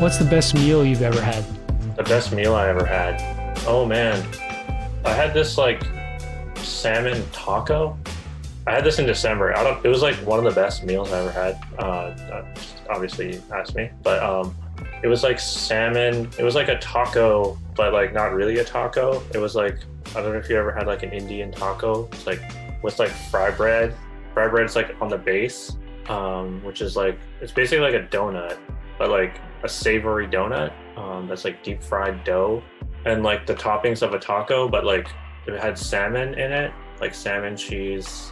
What's the best meal you've ever had? The best meal I ever had. Oh man, I had this like salmon taco. I had this in December. It was like one of the best meals I ever had. Obviously, you asked me, but it was like salmon. It was like a taco, but like not really a taco. It was like, I don't know if you ever had like an Indian taco. It's like with like fry bread. Fry bread's like on the base, which is like, it's basically like a donut, but like a savory donut that's like deep fried dough, and like the toppings of a taco, but like it had salmon in it, like salmon cheese,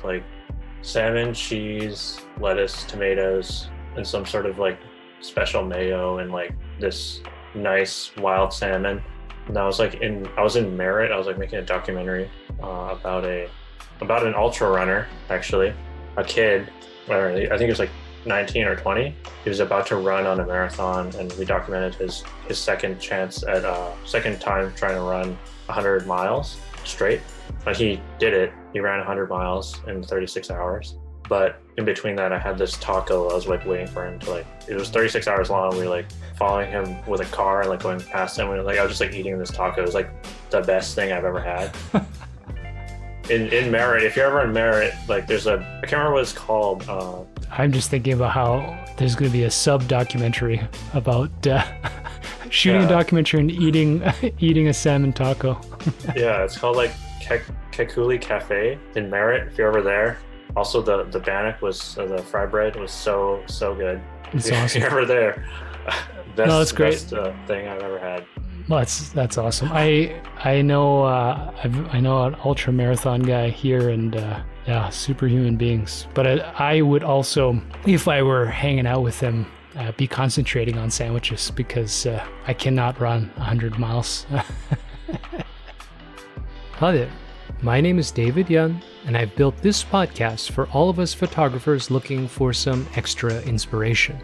lettuce, tomatoes, and some sort of like special mayo, and like this nice wild salmon. And I was in Merritt. I was like making a documentary about an ultra runner, actually, a kid. I think he was like 19 or 20. He was about to run on a marathon, and we documented his second time trying to run 100 miles straight. But he did it. He ran 100 miles in 36 hours. But in between that, I had this taco. I was like waiting for him to like, it was 36 hours long. We were like following him with a car and like going past him. I was just like eating this taco. It was like the best thing I've ever had. In Merritt, if you're ever in Merritt, like I can't remember what it's called. I'm just thinking about how there's going to be a sub-documentary about shooting a documentary and eating a salmon taco. Yeah, it's called like Kekuli Cafe in Merritt, if you're ever there. Also, the bannock the fry bread was so good. It's awesome. If you're ever there, that's great. Best thing I've ever had. Well, that's awesome. I know an ultra marathon guy here, and superhuman beings. But I would also, if I were hanging out with them, be concentrating on sandwiches, because I cannot run 100 miles. Hi there. My name is David Yun, and I've built this podcast for all of us photographers looking for some extra inspiration.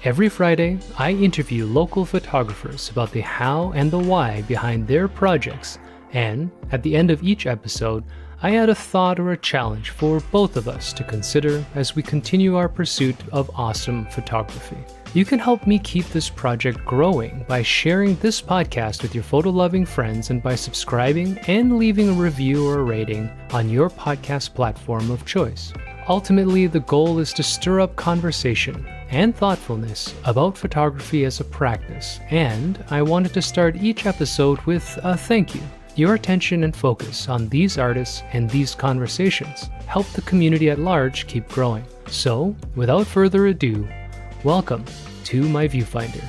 Every Friday, I interview local photographers about the how and the why behind their projects, and at the end of each episode, I add a thought or a challenge for both of us to consider as we continue our pursuit of awesome photography. You can help me keep this project growing by sharing this podcast with your photo-loving friends, and by subscribing and leaving a review or a rating on your podcast platform of choice. Ultimately, the goal is to stir up conversation and thoughtfulness about photography as a practice, and I wanted to start each episode with a thank you. Your attention and focus on these artists and these conversations help the community at large keep growing. So, without further ado, welcome to My Viewfinder.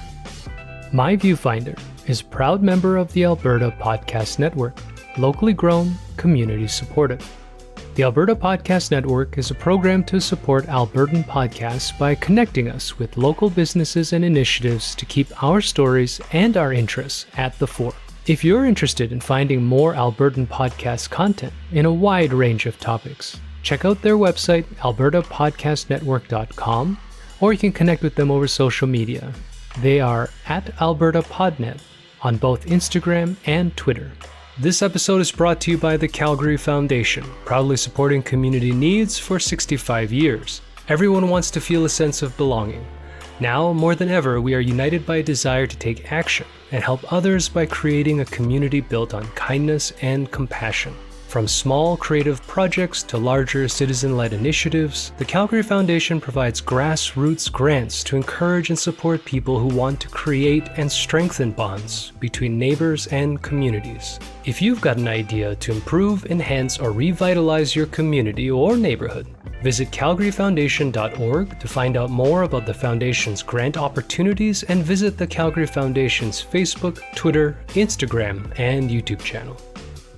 My Viewfinder is a proud member of the Alberta Podcast Network, locally grown, community supported. The Alberta Podcast Network is a program to support Albertan podcasts by connecting us with local businesses and initiatives to keep our stories and our interests at the fore. If you're interested in finding more Albertan podcast content in a wide range of topics, check out their website, albertapodcastnetwork.com, or you can connect with them over social media. They are at AlbertaPodNet on both Instagram and Twitter. This episode is brought to you by the Calgary Foundation, proudly supporting community needs for 65 years. Everyone wants to feel a sense of belonging. Now, more than ever, we are united by a desire to take action and help others by creating a community built on kindness and compassion. From small creative projects to larger citizen-led initiatives, the Calgary Foundation provides grassroots grants to encourage and support people who want to create and strengthen bonds between neighbors and communities. If you've got an idea to improve, enhance, or revitalize your community or neighborhood, visit calgaryfoundation.org to find out more about the Foundation's grant opportunities, and visit the Calgary Foundation's Facebook, Twitter, Instagram, and YouTube channel.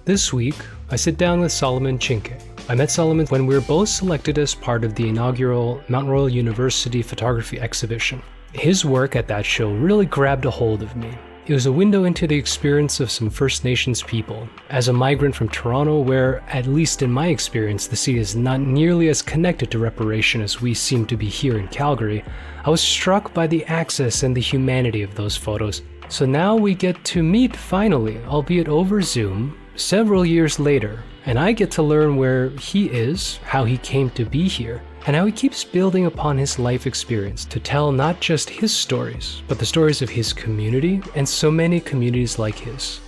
This week, I sit down with Soloman Chiniquay. I met Soloman when we were both selected as part of the inaugural Mount Royal University photography exhibition. His work at that show really grabbed a hold of me. It was a window into the experience of some First Nations people. As a migrant from Toronto, where, at least in my experience, the city is not nearly as connected to reparation as we seem to be here in Calgary, I was struck by the access and the humanity of those photos. So now we get to meet finally, albeit over Zoom, several years later, and I get to learn where he is, how he came to be here, and how he keeps building upon his life experience to tell not just his stories, but the stories of his community and so many communities like his.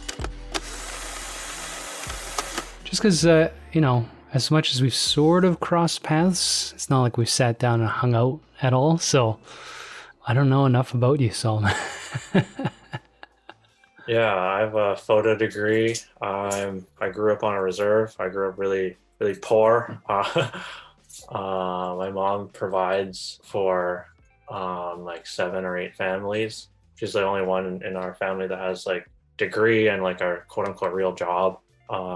Just because, as much as we've sort of crossed paths, it's not like we've sat down and hung out at all, so I don't know enough about you, Solomon. Yeah, I have a photo degree. I grew up on a reserve. I grew up really, really poor. My mom provides for like 7 or 8 families. She's the only one in our family that has like degree and like a quote unquote real job.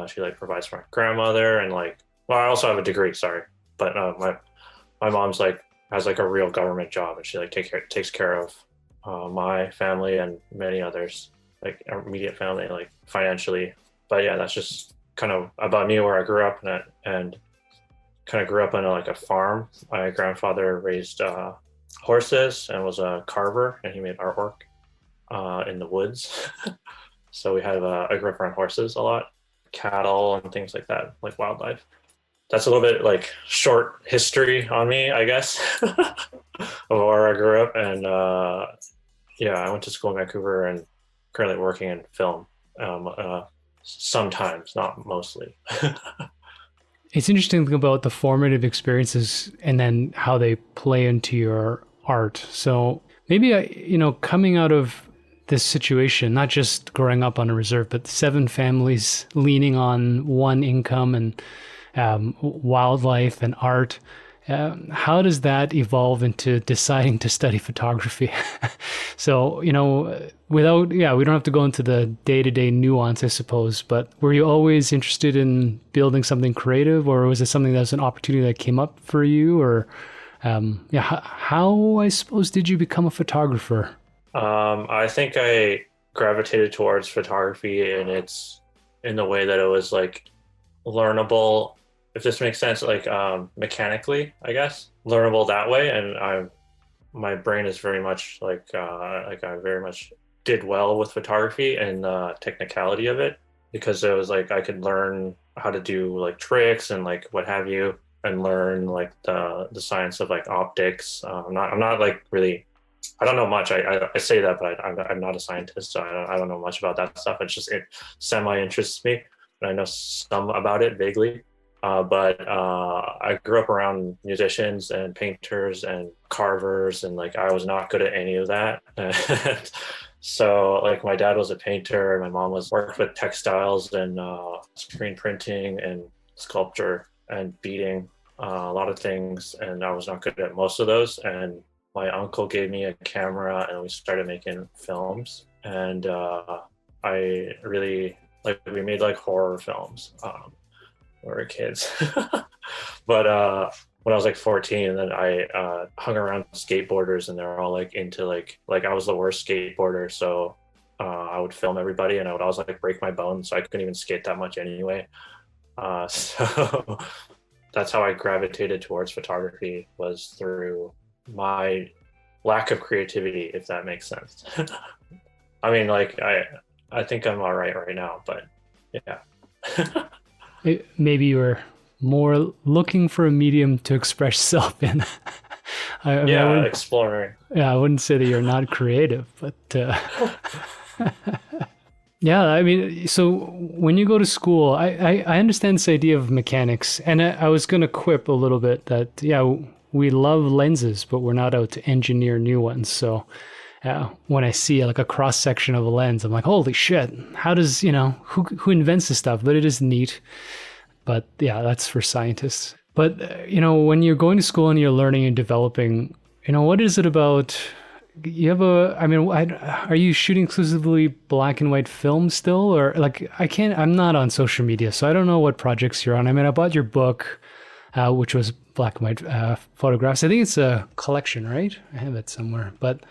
She like provides for my grandmother and like, well, I also have a degree, sorry, but my mom's like has like a real government job, and she like takes care of my family and many others, like our immediate family, like financially. But yeah, that's just kind of about me, where I grew up and kind of grew up on like a farm. My grandfather raised horses and was a carver, and he made artwork in the woods. So we had I grew up around horses a lot, cattle and things like that, like wildlife. That's a little bit like short history on me, I guess, of where I grew up. And yeah, I went to school in Vancouver and currently working in film. Sometimes, not mostly. It's interesting to think about the formative experiences and then how they play into your art. So maybe, coming out of this situation, not just growing up on a reserve, but 7 families leaning on one income and wildlife and art. How does that evolve into deciding to study photography? So, we don't have to go into the day-to-day nuance, I suppose, but were you always interested in building something creative, or was it something that was an opportunity that came up for you? Or, how, I suppose, did you become a photographer? I think I gravitated towards photography, and it's in the way that it was like learnable, if this makes sense, like mechanically, I guess, learnable that way. And my brain is very much like I very much did well with photography and the technicality of it, because it was like I could learn how to do like tricks and like what have you, and learn like the science of like optics. I'm not like really, I don't know much. I say that, but I'm not a scientist, so I don't know much about that stuff. It semi interests me, and I know some about it vaguely. But I grew up around musicians and painters and carvers, and like I was not good at any of that. So like my dad was a painter, and my mom worked with textiles and screen printing and sculpture and beading, a lot of things, and I was not good at most of those. And my uncle gave me a camera, and we started making films. And I really we made like horror films. We were kids. But when I was like 14, and then I hung around skateboarders, and they were all like into like I was the worst skateboarder, so I would film everybody, and I would always like break my bones, so I couldn't even skate that much anyway. So that's how I gravitated towards photography, was through my lack of creativity, if that makes sense. I mean, like I think I'm all right now, but yeah. Maybe you were more looking for a medium to express yourself in. Exploring. Yeah, I wouldn't say that you're not creative, but yeah, I mean, so when you go to school, I understand this idea of mechanics, and I was going to quip a little bit that, yeah, we love lenses, but we're not out to engineer new ones. So when I see like a cross section of a lens, I'm like, holy shit, how does, who invents this stuff? But it is neat. But yeah, that's for scientists. But, when you're going to school and you're learning and developing, what is it about? Are you shooting exclusively black and white film still? Or like, I'm not on social media, so I don't know what projects you're on. I mean, I bought your book, which was black and white photographs. I think it's a collection, right? I have it somewhere, but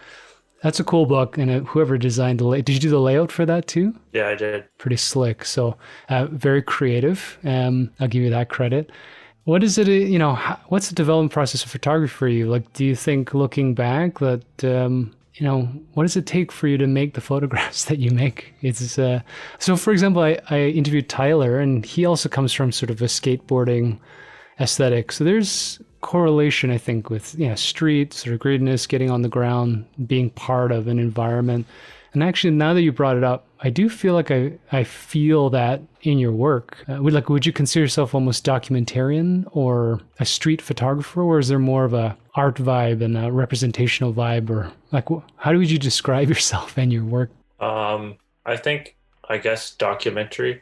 that's a cool book. And whoever designed did you do the layout for that too? Yeah, I did. Pretty slick. So very creative. I'll give you that credit. What is it, what's the development process of photography for you? Like, do you think looking back that, what does it take for you to make the photographs that you make? So for example, I interviewed Tyler, and he also comes from sort of a skateboarding aesthetic. So there's correlation, I think, with streets or greenness, getting on the ground, being part of an environment. And actually, now that you brought it up, I do feel like I feel that in your work. Would you consider yourself almost documentarian or a street photographer, or is there more of a art vibe and a representational vibe, or like how would you describe yourself and your work? I guess documentarian.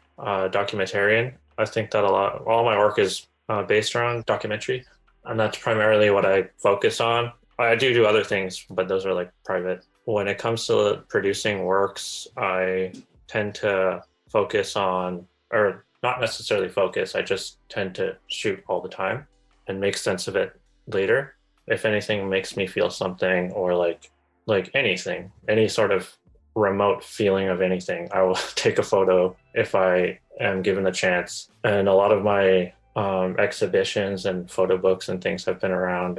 I think that a lot, all my work is based around documentary, and that's primarily what I focus on. I do other things, but those are like private. When it comes to producing works, I tend to focus on, or not necessarily focus, I just tend to shoot all the time and make sense of it later. If anything makes me feel something, or like anything, any sort of remote feeling of anything, I will take a photo if I am given the chance. And a lot of my exhibitions and photo books and things have been around,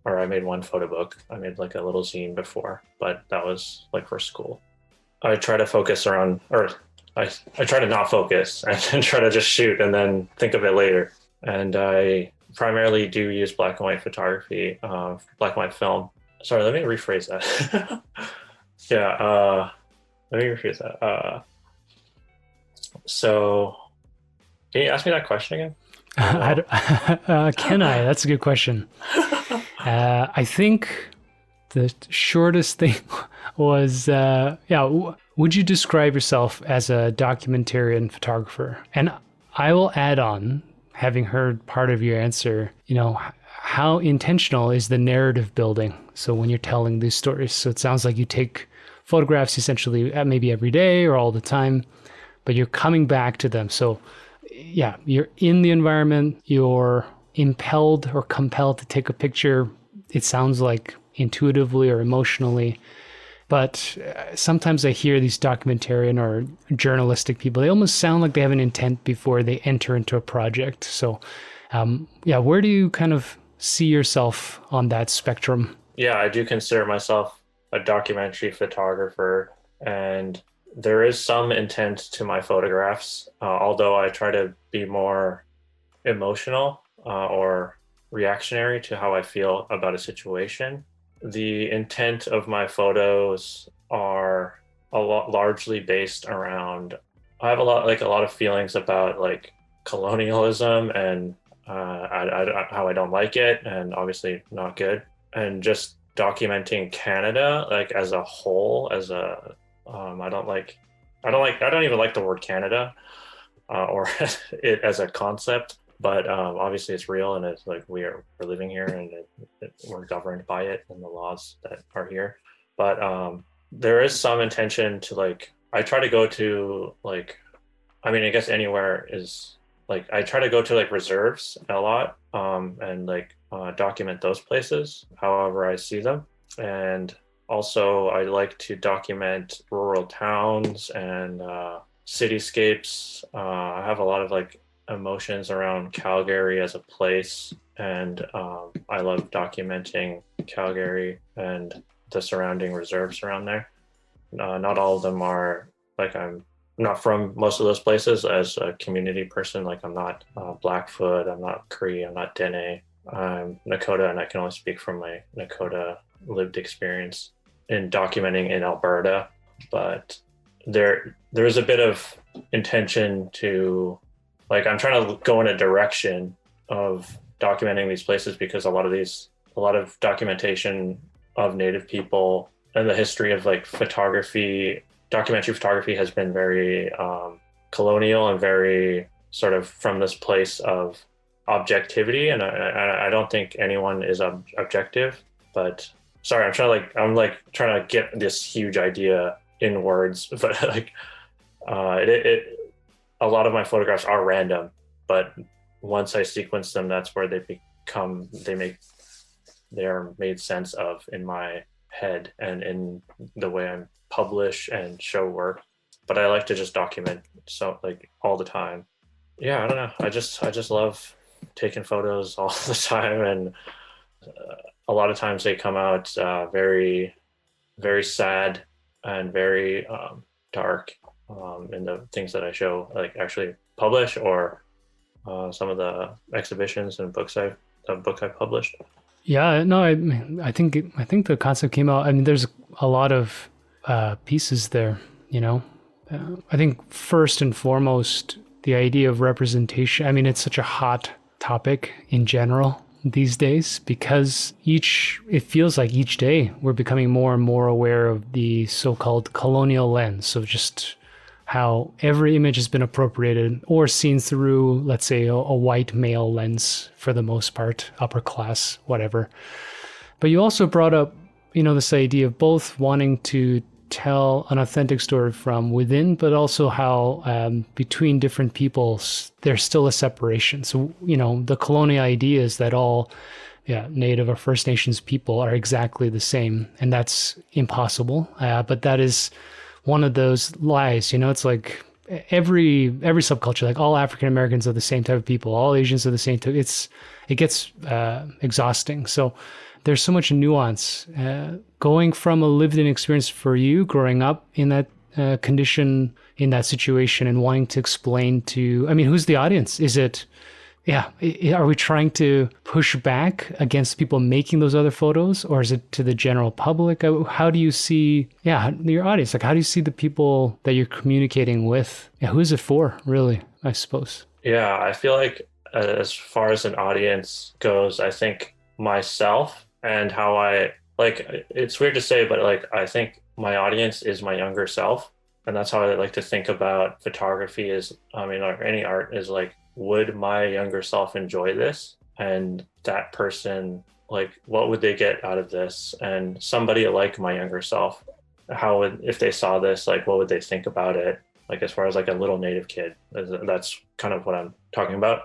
or I made one photo book. I made like a little zine before, but that was like for school. I try to focus around, or I try to not focus and then try to just shoot and then think of it later. And I primarily do use black and white photography, black and white film. Sorry, let me rephrase that. Let me rephrase that. So can you ask me that question again? Can I? That's a good question. I think the shortest thing was, would you describe yourself as a documentarian photographer? And I will add on, having heard part of your answer, how intentional is the narrative building? So when you're telling these stories, so it sounds like you take photographs essentially maybe every day or all the time, but you're coming back to them. So yeah, you're in the environment, you're impelled or compelled to take a picture, it sounds like intuitively or emotionally. But sometimes I hear these documentarian or journalistic people, they almost sound like they have an intent before they enter into a project. So where do you kind of see yourself on that spectrum? Yeah, I do consider myself a documentary photographer, and there is some intent to my photographs, although I try to be more emotional or reactionary to how I feel about a situation. The intent of my photos are largely based around, I have a lot of feelings about like colonialism and how I don't like it, and obviously not good, and just documenting Canada like as a whole, as a I don't even like the word Canada or it as a concept, but obviously it's real, and it's like we're living here, and we're governed by it and the laws that are here. But there is some intention to like, I try to go to like, I guess anywhere is like, I try to go to like reserves a lot and like document those places however I see them. And also I like to document rural towns and cityscapes. I have a lot of like emotions around Calgary as a place, and I love documenting Calgary and the surrounding reserves around there. Not all of them are like, I'm not from most of those places as a community person. Like I'm not Blackfoot, I'm not Cree, I'm not Dene, I'm Nakota, and I can only speak from my Nakota lived experience in documenting in Alberta. But there is a bit of intention to, like, I'm trying to go in a direction of documenting these places, because a lot of documentation of Native people and the history of like documentary photography has been very colonial and very sort of from this place of objectivity. And I don't think anyone is objective, but sorry, I'm trying to get this huge idea in words, but like a lot of my photographs are random, but once I sequence them, that's where they are made sense of in my head and in the way I publish and show work. But I like to just document so like all the time. Yeah, I don't know. I just love taking photos all the time, and a lot of times they come out very, very sad and very dark in the things that I show, like actually publish or some of the exhibitions and the book I published. Yeah, no, I think the concept came out. I mean, there's a lot of pieces there. You know, I think first and foremost, the idea of representation. I mean, it's such a hot topic in general these days because it feels like each day we're becoming more and more aware of the so-called colonial lens. So just how every image has been appropriated or seen through, let's say, a white male lens for the most part, upper class, whatever. But you also brought up, this idea of both wanting to tell an authentic story from within, but also how between different peoples, there's still a separation. So, the colonial idea is that all Native or First Nations people are exactly the same, and that's impossible. But that is one of those lies. It's like every subculture, like all African Americans are the same type of people, all Asians are the same type. It gets exhausting. So there's so much nuance. Going from a lived-in experience for you, growing up in that condition, in that situation, and wanting to explain to, who's the audience? Is it, are we trying to push back against people making those other photos, or is it to the general public? How do you see, your audience? Like, how do you see the people that you're communicating with? Who is it for, really, I suppose? Yeah, I feel like as far as an audience goes, I think myself and how it's weird to say, but I think my audience is my younger self. And that's how I like to think about photography or any art is like, would my younger self enjoy this? And that person, what would they get out of this? And somebody like my younger self, if they saw this, what would they think about it? As far as a little Native kid, that's kind of what I'm talking about.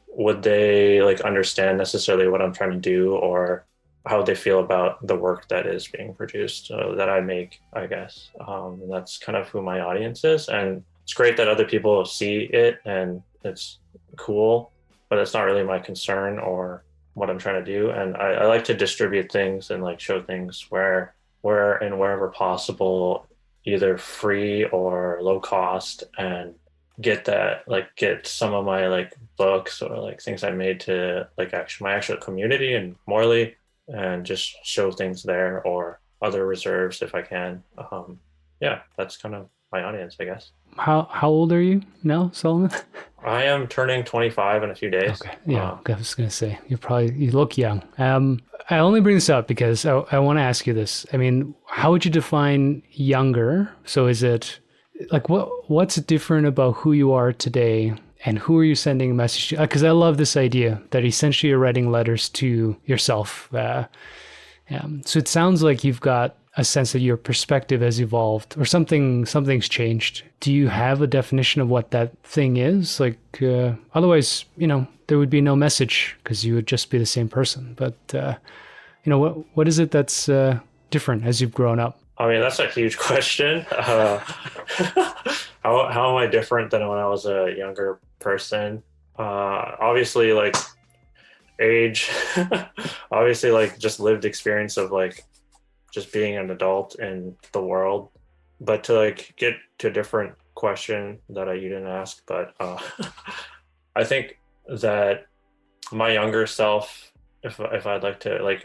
Would they understand necessarily what I'm trying to do, or how they feel about the work that is being produced, that I make, I guess. And that's kind of who my audience is. And it's great that other people see it and it's cool, but it's not really my concern or what I'm trying to do. And I like to distribute things and show things where and wherever possible, either free or low cost, and get some of my books or things I made to my actual community in Morley, and just show things there, or other reserves if I can. That's kind of my audience, I guess. How old are you now, Solomon? I am turning 25 in a few days. Okay. Yeah, I was going to say, you look young. I only bring this up because I want to ask you this. How would you define younger? So is it what's different about who you are today, and who are you sending a message to? Because I love this idea that essentially you're writing letters to yourself. So it sounds like you've got a sense that your perspective has evolved, or something's changed. Do you have a definition of what that thing is? Otherwise, there would be no message because you would just be the same person. But, what is it that's different as you've grown up? That's a huge question. How am I different than when I was a younger person? Obviously, age, obviously, just lived experience of just being an adult in the world. But to get to a different question that you didn't ask, but I think that my younger self, if I'd like to,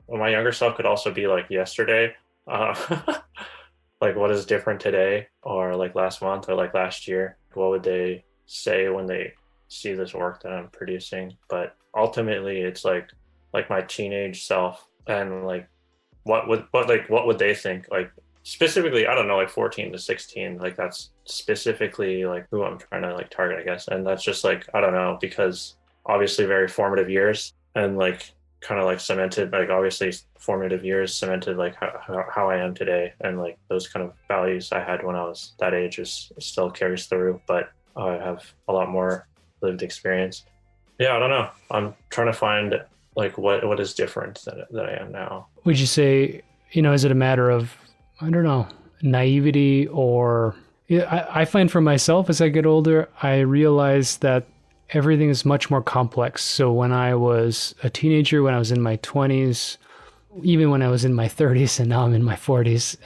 my younger self could also be yesterday. What is different today, or last month, or last year? What would they say when they see this work that I'm producing? But ultimately, it's my teenage self, and what would they think? Specifically, I don't know, 14 to 16. That's specifically who I'm trying to target, I guess. And that's just I don't know, because obviously very formative years, and kind of cemented, obviously formative years cemented how I am today, and those kind of values I had when I was that age still carries through, but I have a lot more lived experience. I don't know, I'm trying to find what is different that I am now. Would you say, is it a matter of, I don't know, naivety, or I find for myself as I get older, I realize that everything is much more complex. So when I was a teenager, when I was in my 20s, even when I was in my 30s, and now I'm in my 40s,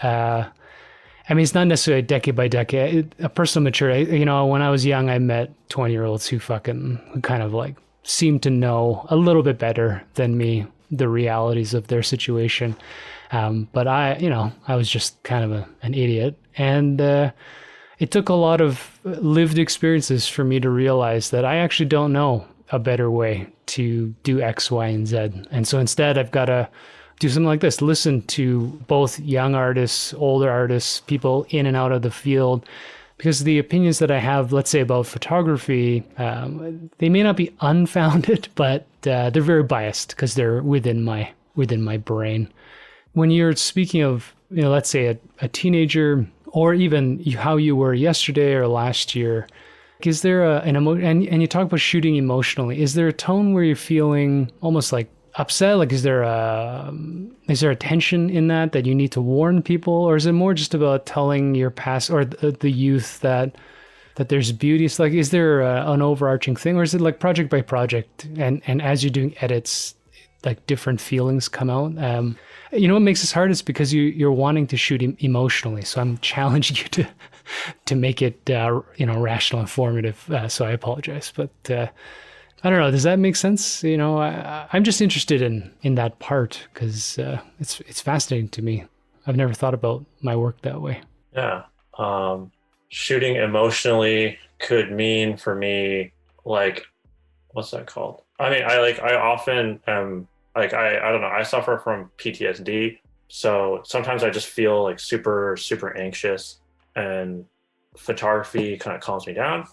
I mean, it's not necessarily decade by decade, a personal maturity. You know, when I was young, I met 20-year-olds who kind of like seemed to know a little bit better than me the realities of their situation. But I was just kind of an idiot. And it took a lot of lived experiences for me to realize that I actually don't know a better way to do X, Y, and Z. And so instead, I've got to do something like this, listen to both young artists, older artists, people in and out of the field, because the opinions that I have, let's say about photography, they may not be unfounded, but they're very biased because they're within my brain. When you're speaking of, let's say a teenager, or even how you were yesterday or last year, is there an emotion? And you talk about shooting emotionally. Is there a tone where you're feeling almost like upset? Like, is there a tension in that you need to warn people, or is it more just about telling your past or the youth that there's beauty? It's like, is there an overarching thing, or is it like project by project, and as you're doing edits, like different feelings come out? What makes this hard is because you're wanting to shoot emotionally. So I'm challenging you to make it rational, informative. So I apologize, but I don't know. Does that make sense? I'm just interested in that part because it's fascinating to me. I've never thought about my work that way. Yeah. Shooting emotionally could mean for me, like, what's that called? I mean, I often am like, I don't know, I suffer from PTSD. So sometimes I just feel like super, super anxious, and photography kind of calms me down.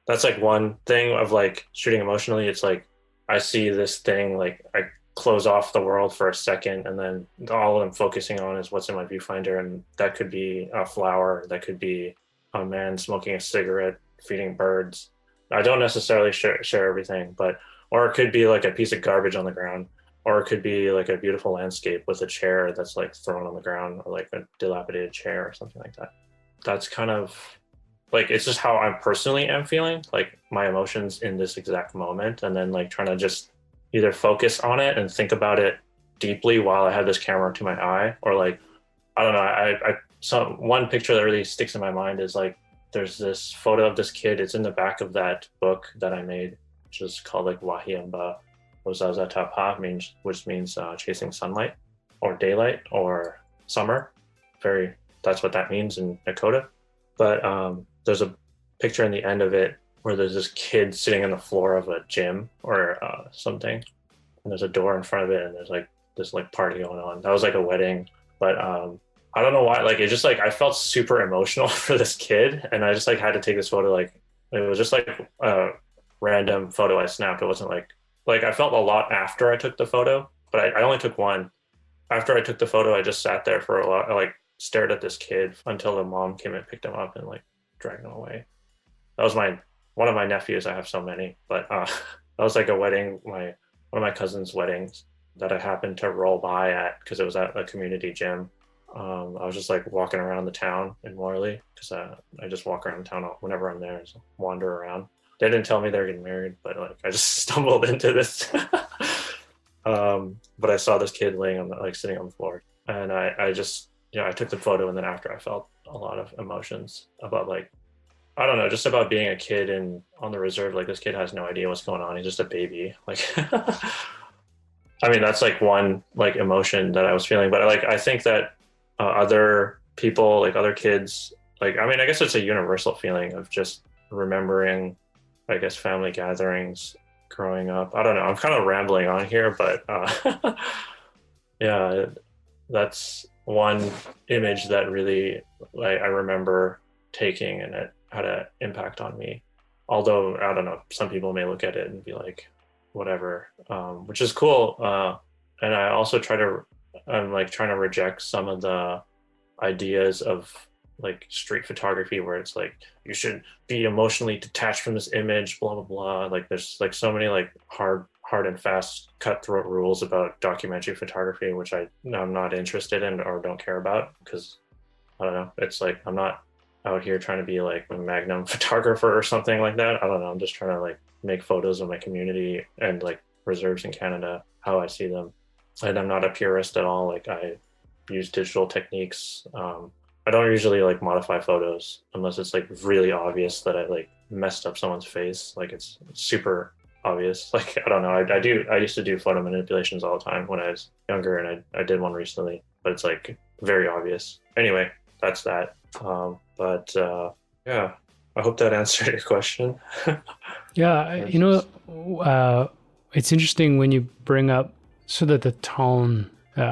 That's like one thing of like shooting emotionally. It's like I see this thing, like I close off the world for a second, and then all I'm focusing on is what's in my viewfinder. And that could be a flower, that could be a man smoking a cigarette, feeding birds. I don't necessarily share everything, or it could be like a piece of garbage on the ground, or it could be like a beautiful landscape with a chair that's like thrown on the ground, or like a dilapidated chair or something like that. That's kind of like, it's just how I personally am feeling, like my emotions in this exact moment, and then like trying to just either focus on it and think about it deeply while I have this camera to my eye, or like, I don't know. I saw one picture that really sticks in my mind is like, there's this photo of this kid. It's in the back of that book that I made, which is called like Wahiamba Ozazatapa, which means chasing sunlight or daylight or summer. That's what that means in Dakota. But there's a picture in the end of it where there's this kid sitting on the floor of a gym or something, and there's a door in front of it, and there's like this like party going on. That was like a wedding, but I don't know why. Like, it just like I felt super emotional for this kid, and I just like had to take this photo. Like, it was just like a random photo I snapped. It wasn't like I felt a lot after I took the photo, but I only took one. After I took the photo, I just sat there for a while. I like stared at this kid until the mom came and picked him up and like dragged him away. That was one of my nephews. I have so many, but that was like a wedding, one of my cousin's weddings that I happened to roll by at because it was at a community gym. I was just like walking around the town in Morley because I just walk around town whenever I'm there, just wander around. They didn't tell me they were getting married, but like I just stumbled into this. But I saw this kid laying on sitting on the floor, and I just I took the photo, and then after I felt a lot of emotions about like, I don't know, just about being a kid and on the reserve. Like, this kid has no idea what's going on. He's just a baby. Like, I mean, that's like one like emotion that I was feeling. But like, I think that other people, like other kids, like, I mean, I guess it's a universal feeling of just remembering, I guess, family gatherings growing up. I don't know. I'm kind of rambling on here, but yeah, that's one image that really like I remember taking, and it had an impact on me. Although, I don't know, some people may look at it and be like, whatever, which is cool. And I also I'm like trying to reject some of the ideas of like street photography where it's like, you should be emotionally detached from this image, blah, blah, blah. Like, there's like so many like hard and fast cutthroat rules about documentary photography, which I'm not interested in or don't care about, because I don't know, it's like, I'm not out here trying to be like a magnum photographer or something like that. I don't know. I'm just trying to like make photos of my community and like reserves in Canada, how I see them. And I'm not a purist at all. Like, I use digital techniques. I don't usually like modify photos unless it's like really obvious that I like messed up someone's face. Like it's super obvious. Like I don't know. I used to do photo manipulations all the time when I was younger, and I did one recently, but it's like very obvious. Anyway, that's that. Yeah, I hope that answered your question. Yeah, it's interesting when you bring up sort of the tone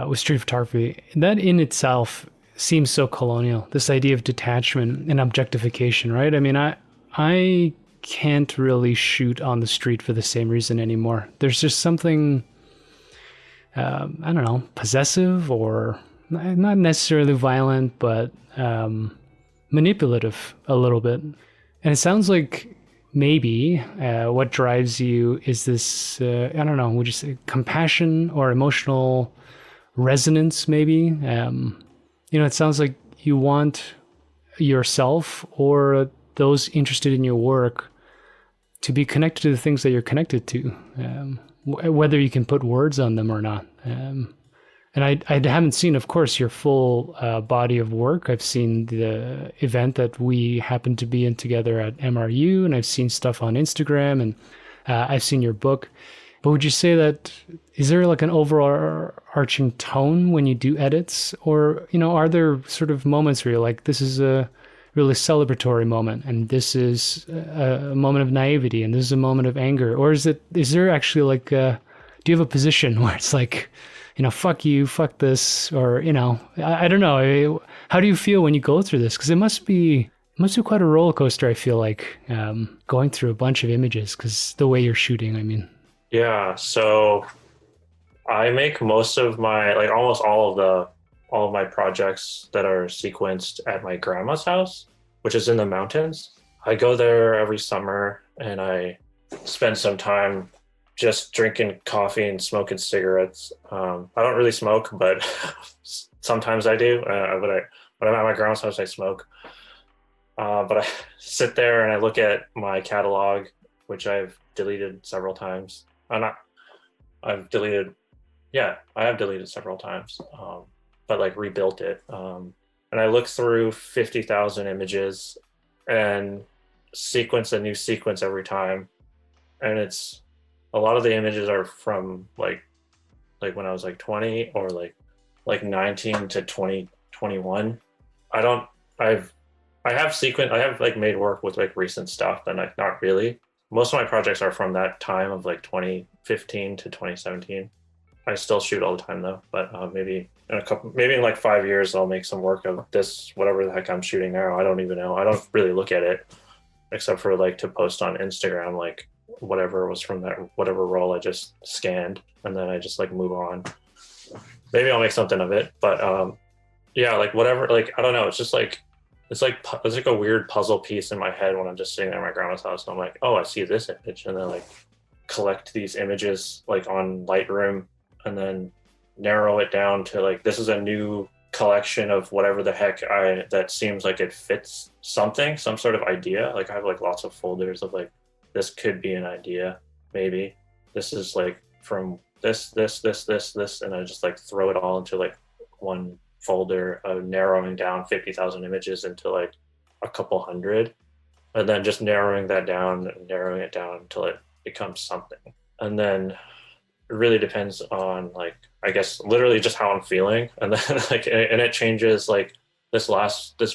with street photography. That in itself seems so colonial. This idea of detachment and objectification, right? I mean, I can't really shoot on the street for the same reason anymore. There's just something, I don't know, possessive or not necessarily violent, but manipulative a little bit. And it sounds like maybe what drives you is this, I don't know, would you say compassion or emotional resonance, maybe? It sounds like you want yourself or those interested in your work to be connected to the things that you're connected to, whether you can put words on them or not. And I haven't seen, of course, your full body of work. I've seen the event that we happened to be in together at MRU, and I've seen stuff on Instagram, and I've seen your book. But would you say that, is there like an overarching tone when you do edits? Or, are there sort of moments where you're like, this is a really celebratory moment, and this is a moment of naivety, and this is a moment of anger? Or is there actually like, do you have a position where it's like, fuck you, fuck this, or, I don't know. How do you feel when you go through this? Because it must be quite a roller coaster, I feel like, going through a bunch of images, because the way you're shooting, I mean. Yeah, so I make most of my, like almost all of my projects that are sequenced at my grandma's house, which is in the mountains. I go there every summer and I spend some time just drinking coffee and smoking cigarettes. I don't really smoke, but sometimes I do. When I'm at my grandma's house, I smoke. But I sit there and I look at my catalog, which I've deleted several times. I have deleted several times, but like rebuilt it. And I look through 50,000 images and sequence a new sequence every time. And it's, a lot of the images are from like when I was like 20 or like 19 to 2021. I have like made work with like recent stuff, and like not really. Most of my projects are from that time of like 2015 to 2017. I still shoot all the time though, but maybe in like 5 years, I'll make some work of this, whatever the heck I'm shooting now. I don't even know. I don't really look at it except for like to post on Instagram, like whatever was from that, whatever roll I just scanned, and then I just like move on. Maybe I'll make something of it, but yeah, like whatever, like, I don't know. It's just like, it's like a weird puzzle piece in my head when I'm just sitting at my grandma's house and I'm like, oh, I see this image, and then like collect these images like on Lightroom and then narrow it down to like, this is a new collection of whatever the heck that seems like it fits something, some sort of idea. Like I have like lots of folders of like, this could be an idea, maybe. This is like from this, and I just like throw it all into like one folder of narrowing down 50,000 images into like a couple hundred, and then just narrowing it down until it becomes something. And then it really depends on like, I guess literally just how I'm feeling. And then like, and it changes. Like this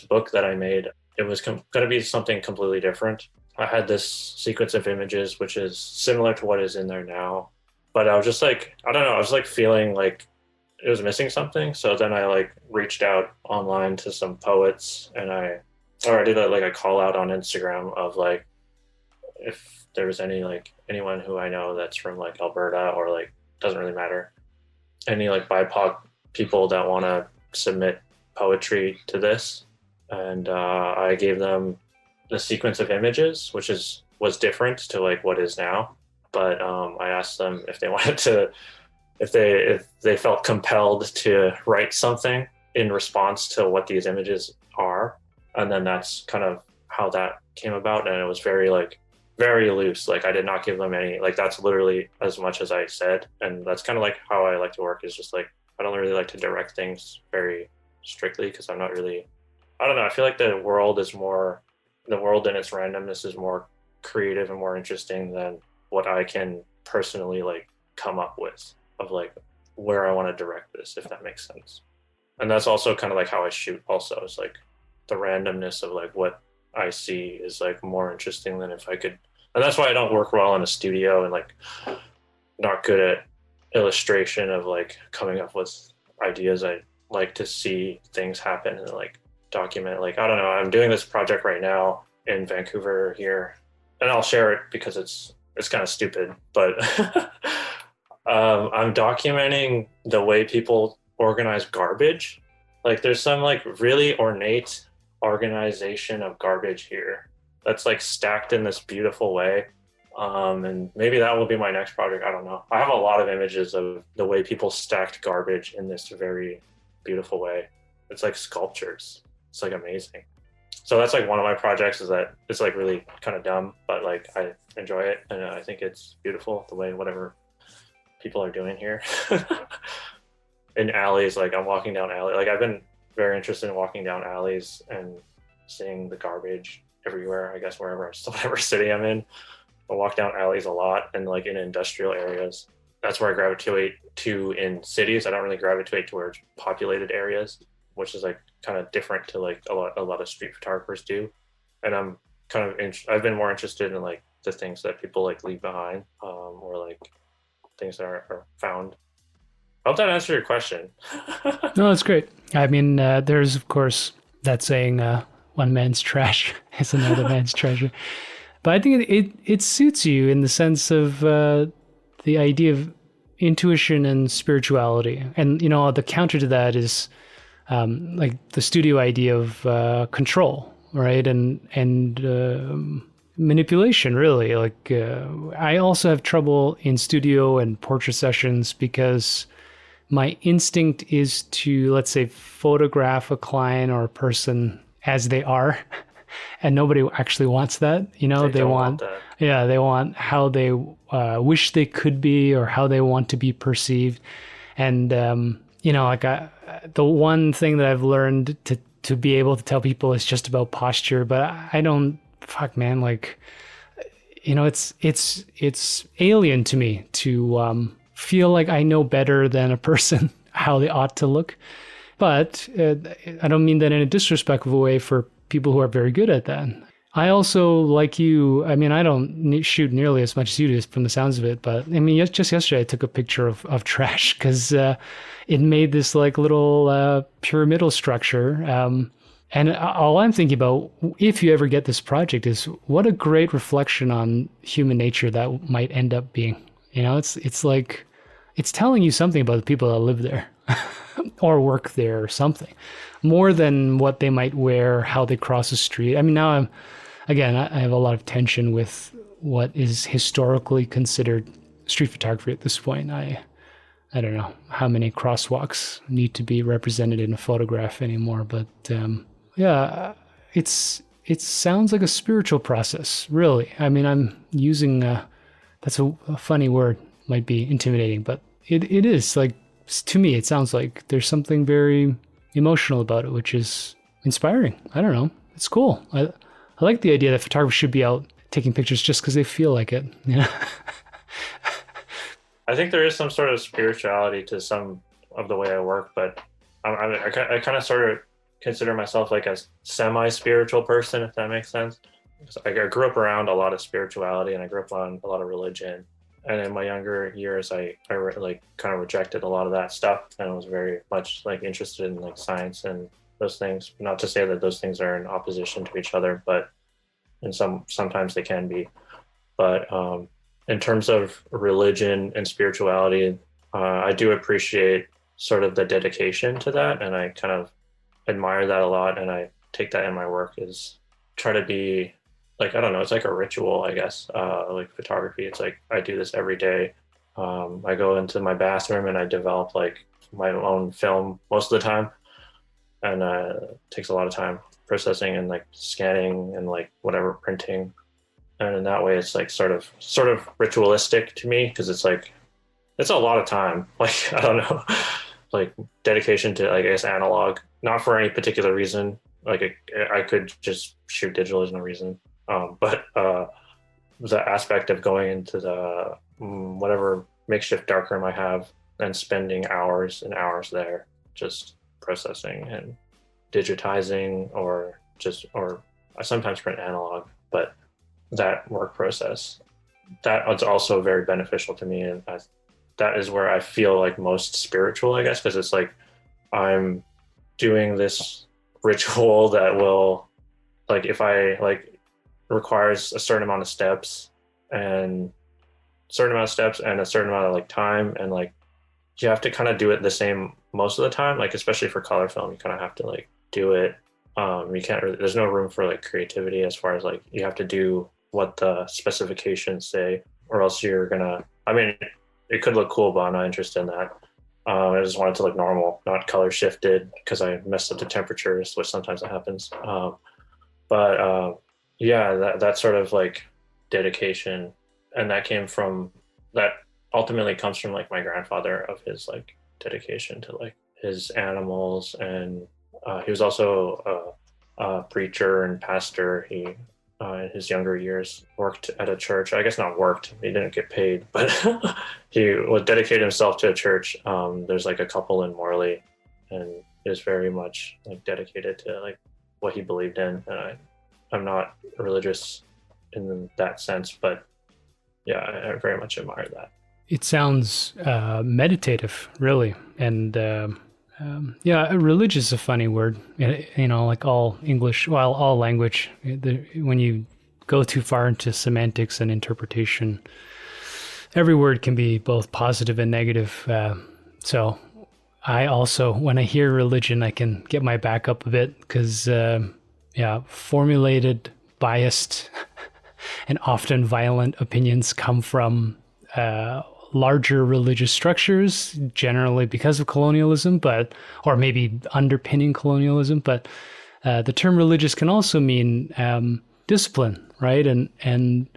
book that I made, it was going to be something completely different. I had this sequence of images, which is similar to what is in there now, but I was just like, I don't know, I was like feeling like it was missing something. So then I like reached out online to some poets, and I did a call out on Instagram of like, if there was anyone who I know that's from like Alberta, or like, doesn't really matter, any like BIPOC people that want to submit poetry to this. And I gave them the sequence of images, which was different to like what is now. But I asked them if they wanted to, if they felt compelled to write something in response to what these images are. And then that's kind of how that came about. And it was very loose. Like I did not give them any, like that's literally as much as I said. And that's kind of like how I like to work, is just like, I don't really like to direct things very strictly, because I I don't know. I feel like the world and its randomness is more creative and more interesting than what I can personally like come up with of like where I want to direct this, if that makes sense. And that's also kind of like how I shoot also. It's like the randomness of like what I see is like more interesting than if I could, and that's why I don't work well in a studio and like not good at illustration of like coming up with ideas. I like to see things happen and like document. Like I don't know, I'm doing this project right now in Vancouver here, and I'll share it because it's kind of stupid, but I'm documenting the way people organize garbage. Like there's some like really ornate organization of garbage here that's like stacked in this beautiful way. And maybe that will be my next project. I don't know. I have a lot of images of the way people stacked garbage in this very beautiful way. It's like sculptures. It's like amazing. So that's like one of my projects is that it's like really kind of dumb, but like I enjoy it and I think it's beautiful the way whatever people are doing here. In alleys, like I'm walking down alley. Like I've been very interested in walking down alleys and seeing the garbage everywhere. I guess whatever city I'm in, I walk down alleys a lot, and like in industrial areas, that's where I gravitate to in cities. I don't really gravitate towards populated areas, which is like kind of different to like a lot of street photographers do. And I'm kind of I've been more interested in like the things that people like leave behind, or like things that are found. I hope that answered your question. No, that's great. I mean, there's of course that saying, "One man's trash is another man's treasure," but I think it suits you in the sense of the idea of intuition and spirituality, and you know the counter to that is like the studio idea of control, right? And manipulation, really. Like I also have trouble in studio and portrait sessions because my instinct is to, let's say, photograph a client or a person as they are, and nobody actually wants that. You know, they want that. Yeah, they want how they wish they could be or how they want to be perceived. And you know, like the one thing that I've learned to be able to tell people is just about posture, but I don't. Fuck, man, like, you know, it's alien to me to feel like I know better than a person how they ought to look. But I don't mean that in a disrespectful way for people who are very good at that. I also, like you, I mean, I don't shoot nearly as much as you do from the sounds of it, but I mean, just yesterday I took a picture of trash because it made this like little pyramidal structure. And all I'm thinking about, if you ever get this project, is what a great reflection on human nature that might end up being. You know, it's like, it's telling you something about the people that live there or work there or something, more than what they might wear, how they cross the street. I mean, now I have a lot of tension with what is historically considered street photography at this point. I don't know how many crosswalks need to be represented in a photograph anymore, but yeah, it sounds like a spiritual process, really. I mean, I'm using that's a funny word, might be intimidating, but it is like, to me, it sounds like there's something very emotional about it, which is inspiring. I don't know. It's cool. I like the idea that photographers should be out taking pictures just because they feel like it. Yeah. I think there is some sort of spirituality to some of the way I work, but I kind of sort of consider myself like a semi-spiritual person, if that makes sense. I grew up around a lot of spirituality, and I grew up on a lot of religion. And in my younger years, I like kind of rejected a lot of that stuff, and I was very much like interested in like science and those things. Not to say that those things are in opposition to each other, but sometimes they can be. But in terms of religion and spirituality, I do appreciate sort of the dedication to that, and I kind of admire that a lot, and I take that in my work, is try to be like, I don't know, it's like a ritual, I guess. Like photography, it's like I do this every day. I go into my bathroom and I develop like my own film most of the time, and it takes a lot of time processing and like scanning and like whatever, printing, and in that way it's like sort of ritualistic to me, because it's like it's a lot of time. Like I don't know, like dedication to, I guess, analog, not for any particular reason, I could just shoot digital, there's no reason. But the aspect of going into the whatever makeshift darkroom I have and spending hours and hours there just processing and digitizing, or I sometimes print analog, but that work process, that is also very beneficial to me. And that is where I feel like most spiritual, I guess, because it's like I'm doing this ritual that will, like, if I like, requires a certain amount of steps and a certain amount of like time, and like you have to kind of do it the same most of the time, like especially for color film, you kind of have to like do it. You can't really, there's no room for like creativity, as far as like you have to do what the specifications say, or else you're gonna, I mean, it could look cool, but I'm not interested in that. I just want it to look normal, not color shifted because I messed up the temperatures, which sometimes that happens. But yeah, that sort of like dedication, and that ultimately comes from like my grandfather, of his like dedication to like his animals. And he was also a preacher and pastor. He in his younger years worked at a church. I guess not worked, he didn't get paid, but he would dedicate himself to a church. There's like a couple in Morley, and he was very much like dedicated to like what he believed in. And I'm not religious in that sense, but yeah, I very much admire that. It sounds meditative, really. And yeah, religious is a funny word. You know, like all English, well, all language, when you go too far into semantics and interpretation, every word can be both positive and negative. So I also, when I hear religion, I can get my back up a bit, because, yeah, formulated, biased, and often violent opinions come from larger religious structures, generally because of colonialism, or maybe underpinning colonialism. But the term religious can also mean discipline, right? And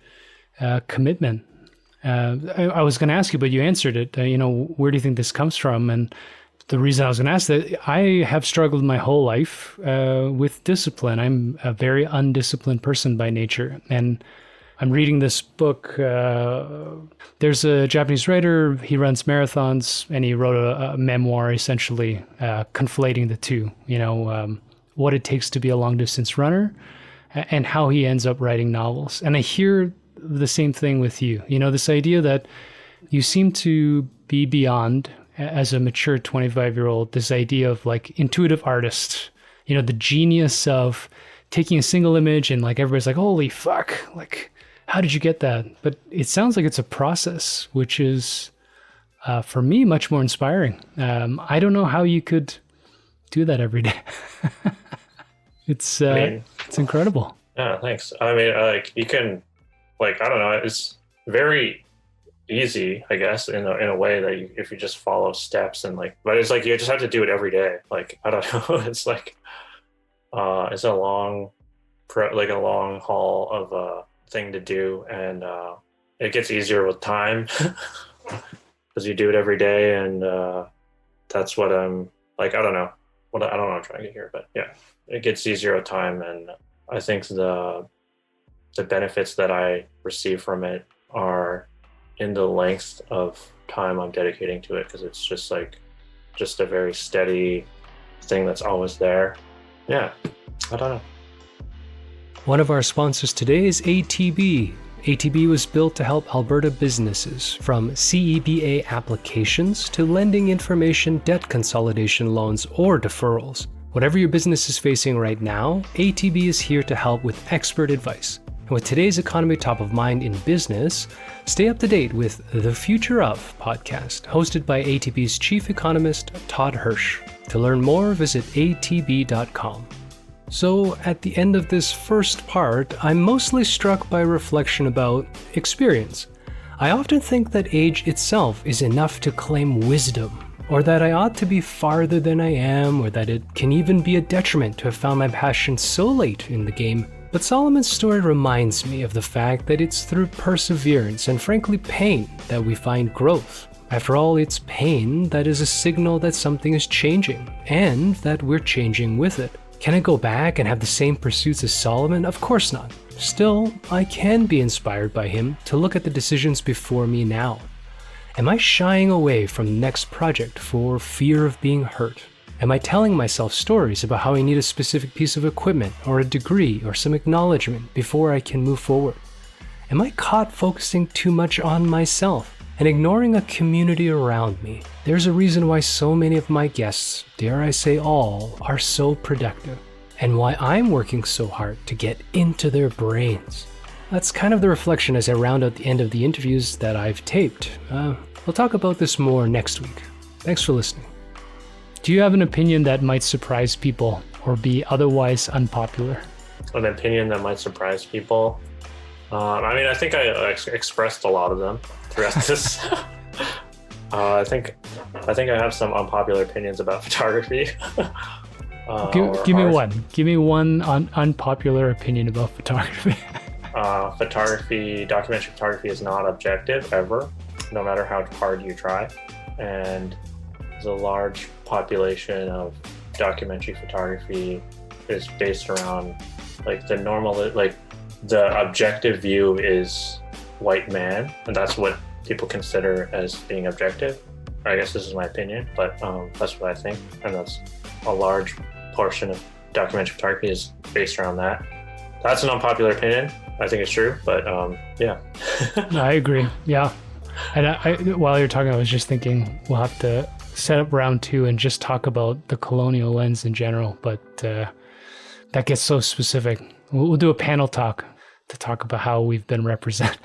commitment. I was going to ask you, but you answered it. You know, where do you think this comes from? And the reason I was going to ask that, I have struggled my whole life with discipline. I'm a very undisciplined person by nature. And I'm reading this book. There's a Japanese writer, he runs marathons, and he wrote a memoir essentially conflating the two, you know, what it takes to be a long distance runner and how he ends up writing novels. And I hear the same thing with you, you know, this idea that you seem to be beyond, as a mature 25-year-old, this idea of like intuitive artist, you know, the genius of taking a single image and like everybody's like, holy fuck, like, how did you get that? But it sounds like it's a process, which is, for me, much more inspiring. I don't know how you could do that every day. It's incredible. Yeah, thanks. I mean, like you can, like, I don't know, it's very easy, I guess, in a way that if you just follow steps and like, but it's like you just have to do it every day. Like, I don't know, it's like it's a long haul of thing to do, and it gets easier with time because you do it every day. And that's what I'm like, I don't know what I'm trying to get here, but yeah, it gets easier with time. And I think the benefits that I receive from it are in the length of time I'm dedicating to it, because it's just like a very steady thing that's always there. Yeah, I don't know. One of our sponsors today is ATB. ATB was built to help Alberta businesses, from CEBA applications to lending information, debt consolidation loans, or deferrals. Whatever your business is facing right now, ATB is here to help with expert advice. And with today's economy top of mind in business, stay up to date with The Future Of podcast, hosted by ATB's chief economist, Todd Hirsch. To learn more, visit atb.com. So, at the end of this first part, I'm mostly struck by reflection about experience. I often think that age itself is enough to claim wisdom, or that I ought to be farther than I am, or that it can even be a detriment to have found my passion so late in the game. But Soloman's story reminds me of the fact that it's through perseverance and frankly pain that we find growth. After all, it's pain that is a signal that something is changing, and that we're changing with it. Can I go back and have the same pursuits as Solomon? Of course not. Still, I can be inspired by him to look at the decisions before me now. Am I shying away from the next project for fear of being hurt? Am I telling myself stories about how I need a specific piece of equipment or a degree or some acknowledgement before I can move forward? Am I caught focusing too much on myself and ignoring a community around me? There's a reason why so many of my guests, dare I say all, are so productive, and why I'm working so hard to get into their brains. That's kind of the reflection as I round out the end of the interviews that I've taped. We'll talk about this more next week. Thanks for listening. Do you have an opinion that might surprise people or be otherwise unpopular? An opinion that might surprise people? I think I expressed a lot of them throughout this. I think I have some unpopular opinions about photography. Give me one. Give me one unpopular opinion about photography. Documentary photography is not objective ever, no matter how hard you try. And the large population of documentary photography is based around the objective view is white man, and that's what people consider as being objective. I guess this is my opinion, but that's what I think, and that's a large portion of documentary photography is based around that. That's an unpopular opinion. I think it's true, but yeah. I agree. Yeah. And while you're talking, I was just thinking we'll have to set up round 2 and just talk about the colonial lens in general, but that gets so specific. We'll do a panel talk to talk about how we've been represented.